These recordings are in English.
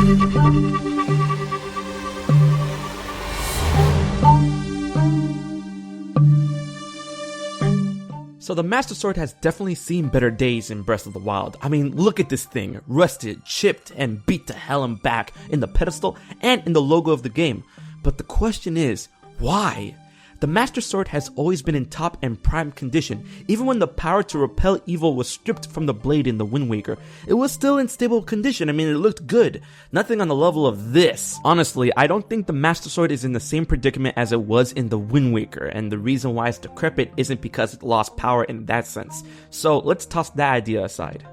So the Master Sword has definitely seen better days in Breath of the Wild. I mean, look at this thing, rusted, chipped, and beat to hell and back in the pedestal and in the logo of the game. But the question is, why? The Master Sword has always been in top and prime condition. Even when the power to repel evil was stripped from the blade in the Wind Waker, it was still in stable condition. I mean, it looked good. Nothing on the level of this. Honestly, I don't think the Master Sword is in the same predicament as it was in the Wind Waker, and the reason why it's decrepit isn't because it lost power in that sense. So let's toss that idea aside.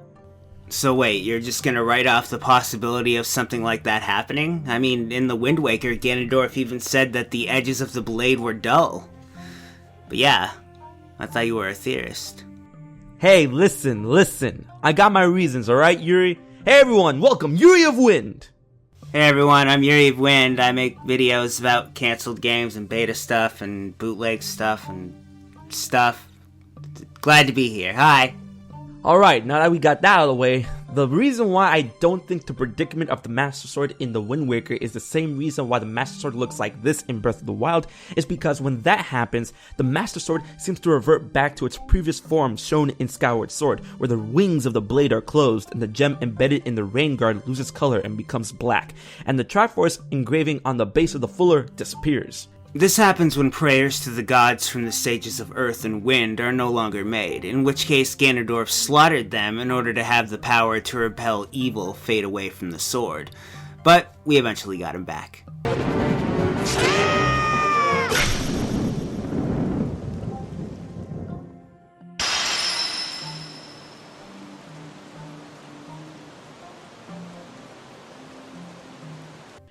So wait, you're just gonna write off the possibility of something like that happening? I mean, in the Wind Waker, Ganondorf even said that the edges of the blade were dull. But yeah, I thought you were a theorist. Hey, listen. I got my reasons, alright, Yuri? Hey everyone, welcome, Yuriofwind! Hey everyone, I'm Yuriofwind. I make videos about cancelled games and beta stuff and bootleg stuff and stuff. Glad to be here. Hi! Alright, now that we got that out of the way, the reason why I don't think the predicament of the Master Sword in the Wind Waker is the same reason why the Master Sword looks like this in Breath of the Wild is because when that happens, the Master Sword seems to revert back to its previous form shown in Skyward Sword, where the wings of the blade are closed and the gem embedded in the rain guard loses color and becomes black, and the Triforce engraving on the base of the fuller disappears. This happens when prayers to the gods from the sages of earth and wind are no longer made, in which case Ganondorf slaughtered them in order to have the power to repel evil fade away from the sword. But we eventually got him back.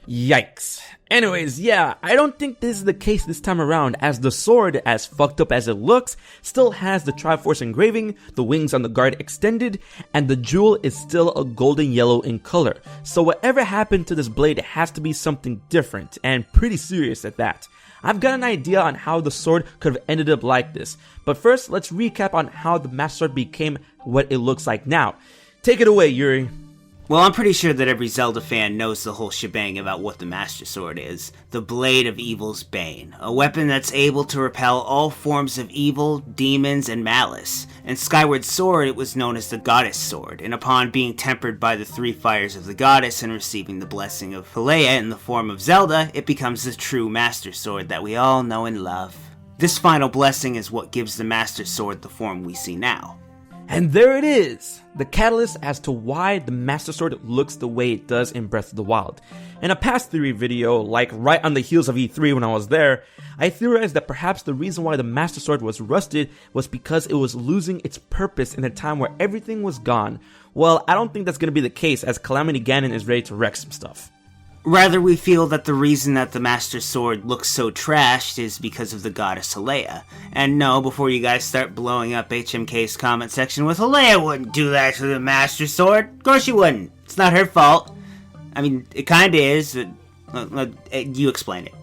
Yikes. Anyways, yeah, I don't think this is the case this time around, as the sword, as fucked up as it looks, still has the Triforce engraving, the wings on the guard extended, and the jewel is still a golden yellow in color. So whatever happened to this blade has to be something different, and pretty serious at that. I've got an idea on how the sword could have ended up like this, but first let's recap on how the Master Sword became what it looks like now. Take it away, Yuri. Well, I'm pretty sure that every Zelda fan knows the whole shebang about what the Master Sword is. The Blade of Evil's Bane. A weapon that's able to repel all forms of evil, demons, and malice. In Skyward Sword, it was known as the Goddess Sword, and upon being tempered by the three fires of the goddess and receiving the blessing of Hylia in the form of Zelda, it becomes the true Master Sword that we all know and love. This final blessing is what gives the Master Sword the form we see now. And there it is! The catalyst as to why the Master Sword looks the way it does in Breath of the Wild. In a past theory video, like right on the heels of E3 when I was there, I theorized that perhaps the reason why the Master Sword was rusted was because it was losing its purpose in a time where everything was gone. Well, I don't think that's going to be the case, as Calamity Ganon is ready to wreck some stuff. Rather, we feel that the reason that the Master Sword looks so trashed is because of the goddess Hylia. And no, before you guys start blowing up HMK's comment section with Hylia wouldn't do that to the Master Sword. Of course she wouldn't. It's not her fault. I mean, it kinda is, but you explain it.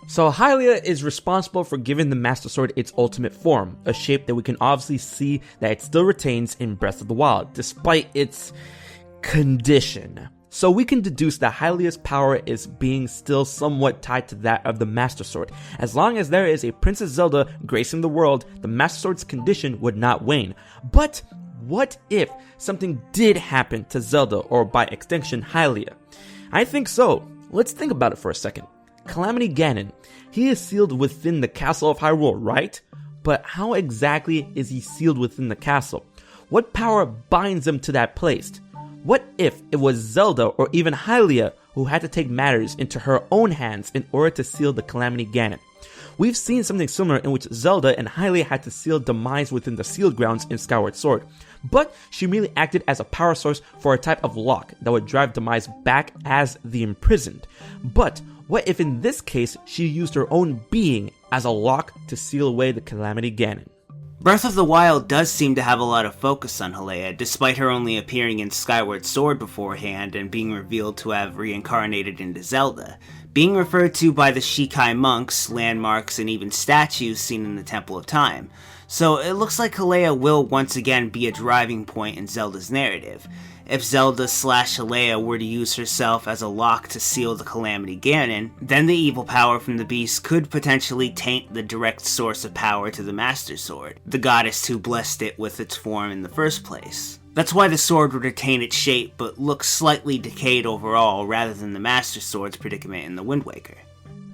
So Hylia is responsible for giving the Master Sword its ultimate form, a shape that we can obviously see that it still retains in Breath of the Wild, despite its condition. So we can deduce that Hylia's power is being still somewhat tied to that of the Master Sword. As long as there is a Princess Zelda gracing the world, the Master Sword's condition would not wane. But what if something did happen to Zelda, or by extension Hylia? I think so. Let's think about it for a second. Calamity Ganon, he is sealed within the castle of Hyrule, right? But how exactly is he sealed within the castle? What power binds him to that place? What if it was Zelda or even Hylia who had to take matters into her own hands in order to seal the Calamity Ganon? We've seen something similar in which Zelda and Hylia had to seal demise within the sealed grounds in Skyward Sword, but she merely acted as a power source for a type of lock that would drive demise back as the imprisoned. But what if in this case she used her own being as a lock to seal away the Calamity Ganon? Breath of the Wild does seem to have a lot of focus on Hylia, despite her only appearing in Skyward Sword beforehand and being revealed to have reincarnated into Zelda. Being referred to by the Shikai monks, landmarks, and even statues seen in the Temple of Time. so it looks like Hylia will once again be a driving point in Zelda's narrative. If Zelda/Hylia were to use herself as a lock to seal the Calamity Ganon, then the evil power from the beast could potentially taint the direct source of power to the Master Sword, the goddess who blessed it with its form in the first place. That's why the sword would retain its shape but look slightly decayed overall rather than the Master Sword's predicament in the Wind Waker.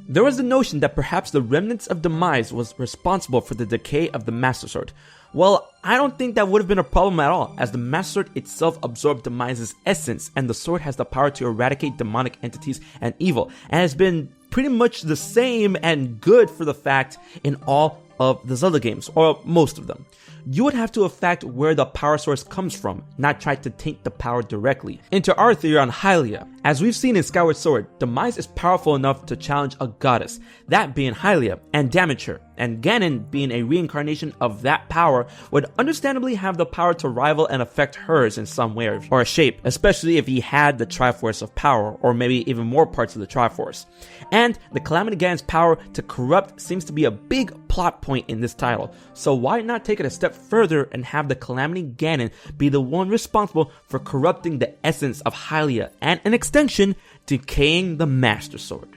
There was the notion that perhaps the remnants of Demise was responsible for the decay of the Master Sword. Well, I don't think that would have been a problem at all, as the Master Sword itself absorbed Demise's essence, and the sword has the power to eradicate demonic entities and evil, and has been pretty much the same and good for the fact in all of the Zelda games, or most of them. You would have to affect where the power source comes from, not try to taint the power directly. Into our theory on Hylia. As we've seen in Skyward Sword, Demise is powerful enough to challenge a goddess, that being Hylia, and damage her, and Ganon, being a reincarnation of that power, would understandably have the power to rival and affect hers in some way or shape, especially if he had the Triforce of Power, or maybe even more parts of the Triforce. And the Calamity Ganon's power to corrupt seems to be a big plot point in this title, so why not take it a step further and have the Calamity Ganon be the one responsible for corrupting the essence of Hylia, and an extension, decaying the Master Sword.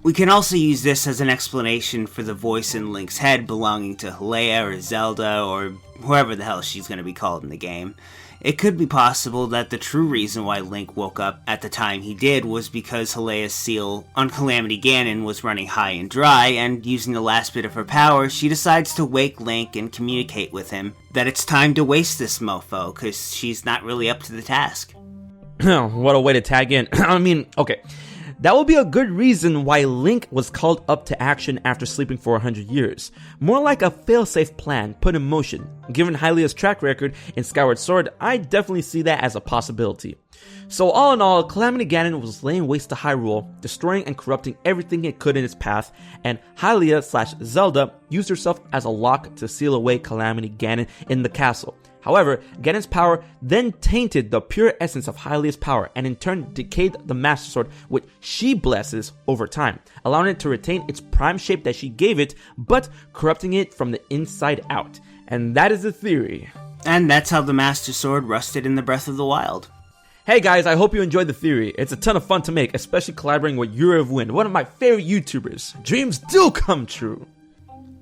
We can also use this as an explanation for the voice in Link's head belonging to Hylia or Zelda or whoever the hell she's going to be called in the game. It could be possible that the true reason why Link woke up at the time he did was because Hylia's seal on Calamity Ganon was running high and dry, and using the last bit of her power, she decides to wake Link and communicate with him that it's time to waste this mofo, cause she's not really up to the task. What a way to tag in. I mean, okay. That would be a good reason why Link was called up to action after sleeping for 100 years. More like a failsafe plan put in motion. Given Hylia's track record in Skyward Sword, I definitely see that as a possibility. So all in all, Calamity Ganon was laying waste to Hyrule, destroying and corrupting everything it could in its path, and Hylia/Zelda used herself as a lock to seal away Calamity Ganon in the castle. However, Ganon's power then tainted the pure essence of Hylia's power, and in turn decayed the Master Sword, which she blesses over time, allowing it to retain its prime shape that she gave it, but corrupting it from the inside out. And that is the theory. And that's how the Master Sword rusted in the Breath of the Wild. Hey guys, I hope you enjoyed the theory. It's a ton of fun to make, especially collaborating with Yuriofwind, one of my favorite YouTubers. Dreams do come true.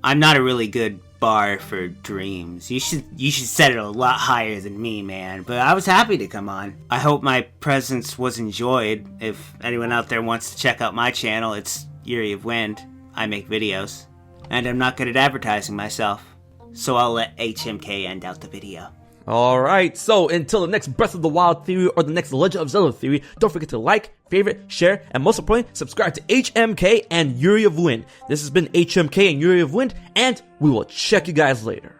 I'm not a really good bar for dreams. You should set it a lot higher than me, man. But I was happy to come on. I hope my presence was enjoyed. If anyone out there wants to check out my channel, it's Yuriofwind. I make videos. And I'm not good at advertising myself. So I'll let HMK end out the video. Alright, so until the next Breath of the Wild theory or the next Legend of Zelda theory, don't forget to like, favorite, share, and most importantly, subscribe to HMK and Yuriofwind. This has been HMK and Yuriofwind, and we will check you guys later.